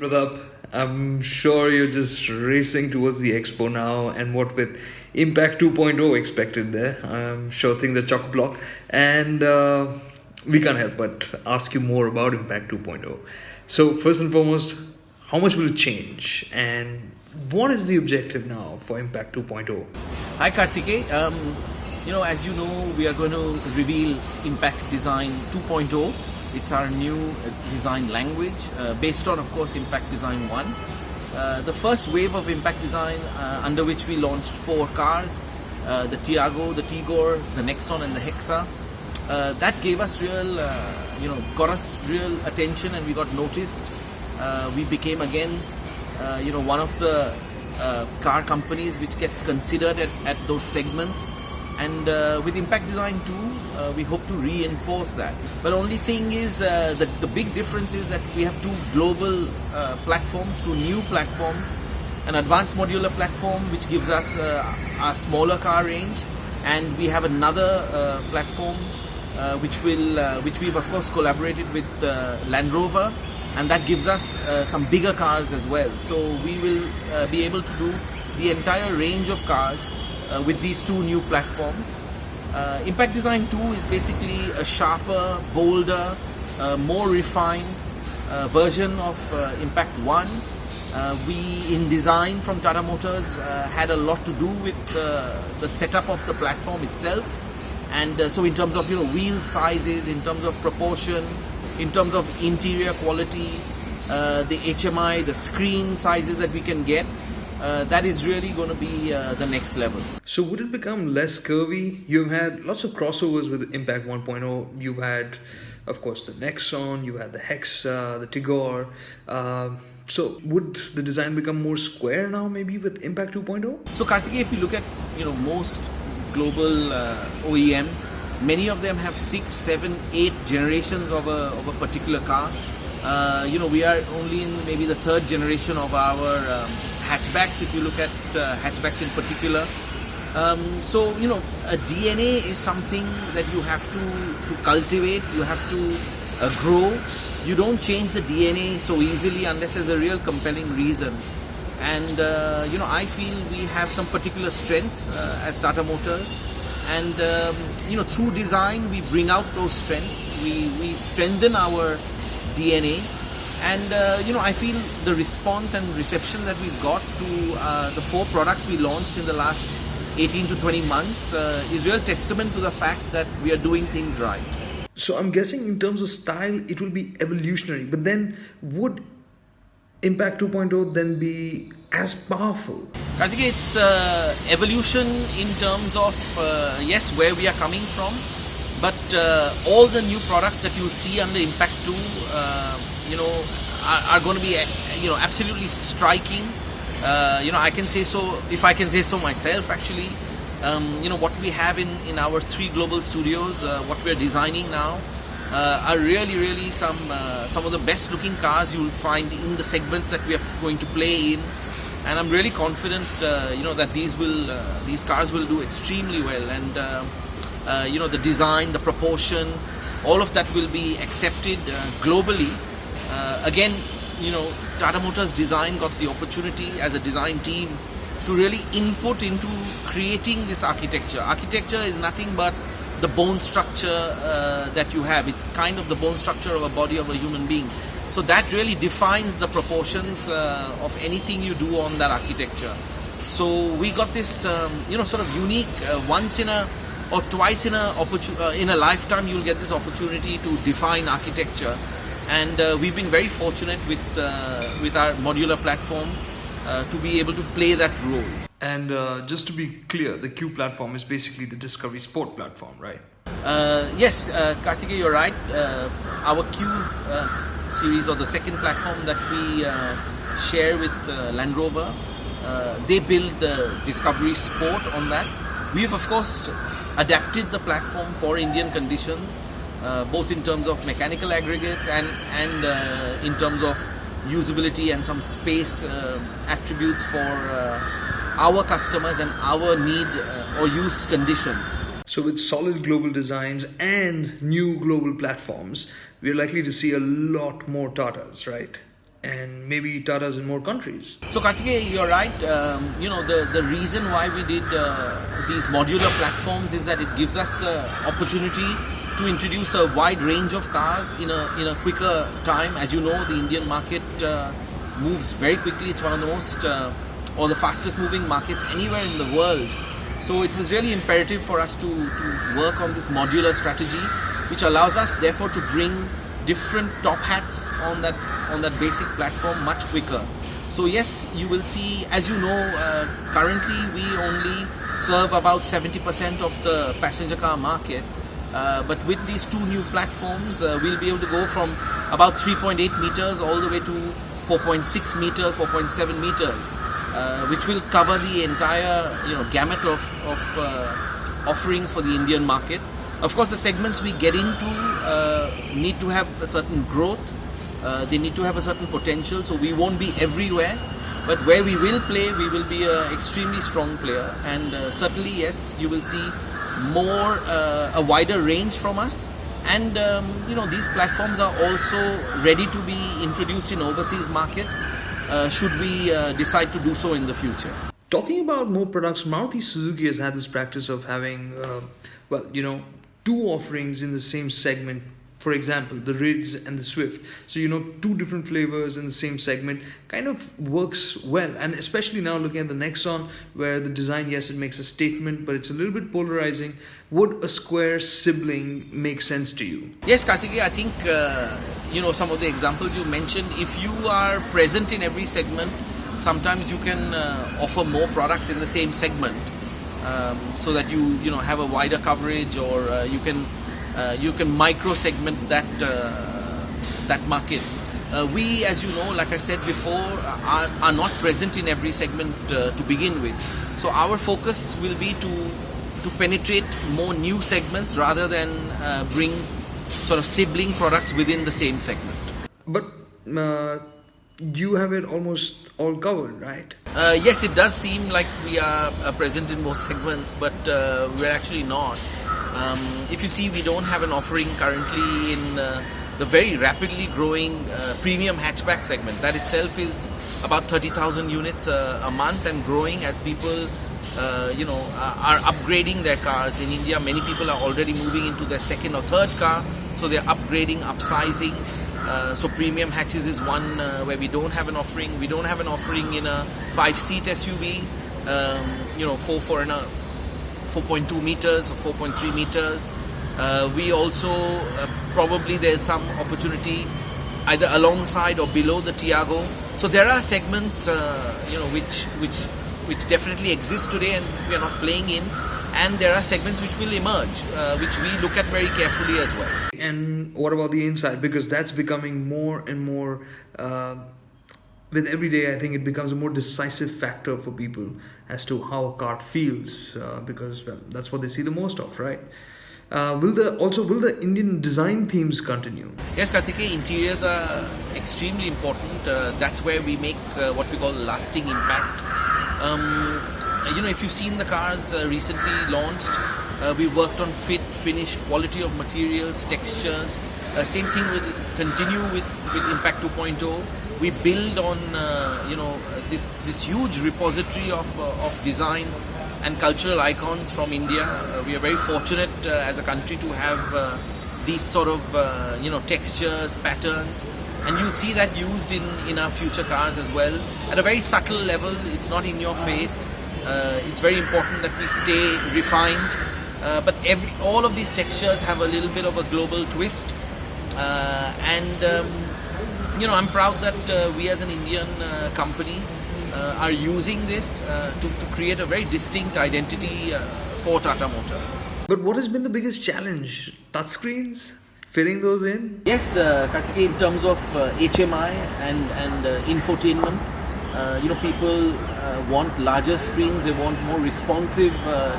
Pratap, I'm sure you're just racing towards the expo now, and what with Impact 2.0 expected there, I'm sure things are chock block, and we can't help but ask you more about Impact 2.0. So, first and foremost, how much will it change, and what is the objective now for Impact 2.0? Hi Karthike. As you know, we are going to reveal Impact Design 2.0. It's our new design language based on, of course, Impact Design 1. The first wave of Impact Design under which we launched 4 cars, the Tiago, the Tigor, the Nexon and the Hexa. That gave us got us real attention and we got noticed. We became again, one of the car companies which gets considered at those segments. And with Impact Design 2, we hope to reinforce that. But only thing is, the big difference is that we have 2 global platforms, 2 new platforms, an advanced modular platform which gives us a smaller car range, and we have another platform which we've of course collaborated with Land Rover, and that gives us some bigger cars as well. So we will be able to do the entire range of cars with these 2 new platforms. Impact Design 2 is basically a sharper, bolder, more refined version of Impact 1. We in design from Tata Motors had a lot to do with the setup of the platform itself, and so in terms of wheel sizes, in terms of proportion, in terms of interior quality, the HMI, the screen sizes that we can get, that is really going to be the next level. So would it become less curvy? You've had lots of crossovers with Impact 1.0. You've had, of course, the Nexon, you had the Hexa, the Tigor. So would the design become more square now maybe with Impact 2.0? So Karthikeya, if you look at most global OEMs, many of them have 6, 7, 8 generations of a particular car. We are only in maybe the 3rd generation of our hatchbacks, if you look at hatchbacks in particular. So a DNA is something that you have to cultivate, you have to grow. You don't change the DNA so easily unless there's a real compelling reason. And I feel we have some particular strengths as Tata Motors, and through design we bring out those strengths, we strengthen our DNA. And I feel the response and reception that we've got to the 4 products we launched in the last 18 to 20 months is real testament to the fact that we are doing things right. So I'm guessing in terms of style, it will be evolutionary. But then would Impact 2.0 then be as powerful? I think it's evolution in terms of, yes, where we are coming from. But all the new products that you'll see under Impact 2, are going to be, absolutely striking. I can say so, if I can say so myself, actually. What we have in our 3 global studios, what we're designing now, are really some of the best looking cars you'll find in the segments that we are going to play in. And I'm really confident, that these cars will do extremely well. And the design, the proportion, all of that will be accepted globally. Again, Tata Motors Design got the opportunity as a design team to really input into creating this architecture. Architecture is nothing but the bone structure that you have. It's kind of the bone structure of a body of a human being. So that really defines the proportions of anything you do on that architecture. So we got this, sort of unique, once in a or twice in a lifetime you'll get this opportunity to define architecture. And we've been very fortunate with our modular platform to be able to play that role. And just to be clear, the Q platform is basically the Discovery Sport platform, right? Yes, Karthikeya, you're right. Our Q series, or the second platform that we share with Land Rover, they build the Discovery Sport on that. We've of course adapted the platform for Indian conditions, both in terms of mechanical aggregates and in terms of usability and some space attributes for our customers and our need or use conditions. So with solid global designs and new global platforms, we're likely to see a lot more Tatas, right? and maybe Tatas in more countries. So Kartikeya, you're right. The reason why we did these modular platforms is that it gives us the opportunity to introduce a wide range of cars in a quicker time. As you know, the Indian market moves very quickly. It's one of the most or the fastest moving markets anywhere in the world. So it was really imperative for us to work on this modular strategy, which allows us therefore to bring different top hats on that basic platform much quicker. So yes, you will see, as you know, currently we only serve about 70% of the passenger car market. But with these two new platforms, we'll be able to go from about 3.8 meters all the way to 4.6 meters, 4.7 meters, which will cover the entire gamut of offerings for the Indian market. Of course, the segments we get into need to have a certain growth. They need to have a certain potential, so we won't be everywhere. But where we will play, we will be an extremely strong player. And certainly, yes, you will see more, a wider range from us. And these platforms are also ready to be introduced in overseas markets should we decide to do so in the future. Talking about more products, Maruti Suzuki has had this practice of having, two offerings in the same segment. For example, the Ridge and the Swift. So, two different flavors in the same segment kind of works well. And especially now looking at the Nexon, where the design, yes, it makes a statement, but it's a little bit polarizing. Would a square sibling make sense to you? Yes, Kartikeya, I think, some of the examples you mentioned, if you are present in every segment, sometimes you can offer more products in the same segment. So that you have a wider coverage, or you can micro segment that market. We, as you know, like I said before, are not present in every segment to begin with. So our focus will be to penetrate more new segments rather than bring sort of sibling products within the same segment. But you have it almost all covered, right? Yes, it does seem like we are present in most segments, but we're actually not. If you see, we don't have an offering currently in the very rapidly growing premium hatchback segment. That itself is about 30,000 units a month and growing as people are upgrading their cars. In India, many people are already moving into their second or third car, so they're upgrading, upsizing. So premium hatches is one where we don't have an offering. We don't have an offering in a 5-seat SUV, 4.2 meters or 4.3 meters. We also probably there's some opportunity either alongside or below the Tiago. So there are segments which definitely exist today and we are not playing in. And there are segments which will emerge, which we look at very carefully as well. And what about the inside? Because that's becoming more and more, with every day, I think it becomes a more decisive factor for people as to how a car feels, because that's what they see the most of, right? Will the Indian design themes continue? Yes, Kartikeya, interiors are extremely important. That's where we make what we call lasting impact. If you've seen the cars recently launched, we worked on fit, finish, quality of materials, textures. Same thing will continue with Impact 2.0. We build on this huge repository of design and cultural icons from India. We are very fortunate as a country to have these sort of textures, patterns. And you'll see that used in our future cars as well. At a very subtle level, it's not in your face. It's very important that we stay refined. But all of these textures have a little bit of a global twist. I'm proud that we as an Indian company are using this to create a very distinct identity for Tata Motors. But what has been the biggest challenge? Touchscreens? Filling those in? Yes, Kartikeya, in terms of HMI and infotainment, people want larger screens, they want more responsive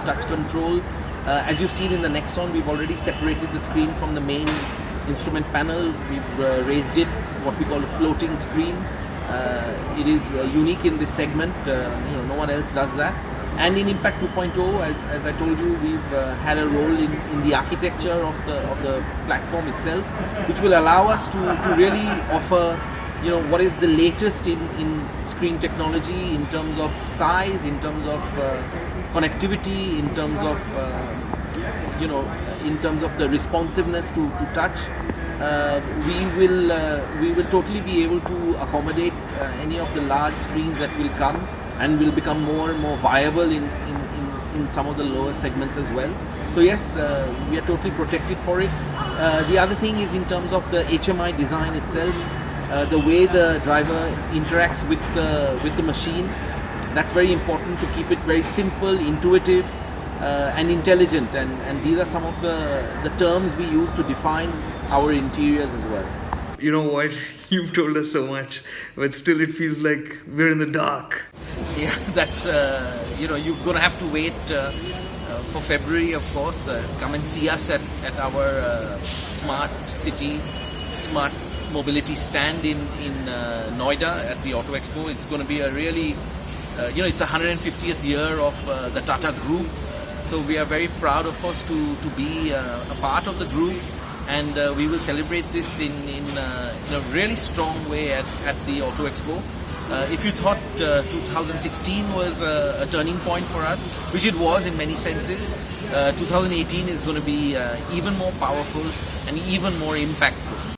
touch control. As you've seen in the Nexon, we've already separated the screen from the main instrument panel. We've raised it, what we call a floating screen. It is unique in this segment, no one else does that. And in Impact 2.0, as I told you, we've had a role in the architecture of the platform itself, which will allow us to really offer what is the latest in screen technology in terms of size, in terms of connectivity, in terms of in terms of the responsiveness to touch. We will totally be able to accommodate any of the large screens that will come and will become more and more viable in some of the lower segments as well. So yes, we are totally protected for it. The other thing is in terms of the HMI design itself, the way the driver interacts with the machine. That's very important to keep it very simple, intuitive, and intelligent. And these are some of the terms we use to define our interiors as well. You know what? You've told us so much, but still it feels like we're in the dark. Yeah, that's you're gonna have to wait for February, of course. Come and see us at our smart city, smart mobility stand in Noida at the Auto Expo. It's going to be a really it's a 150th year of the Tata Group. So we are very proud, of course, to be a part of the group, and we will celebrate this in a really strong way at the Auto Expo. If you thought 2016 was a turning point for us, which it was in many senses, 2018 is going to be even more powerful and even more impactful.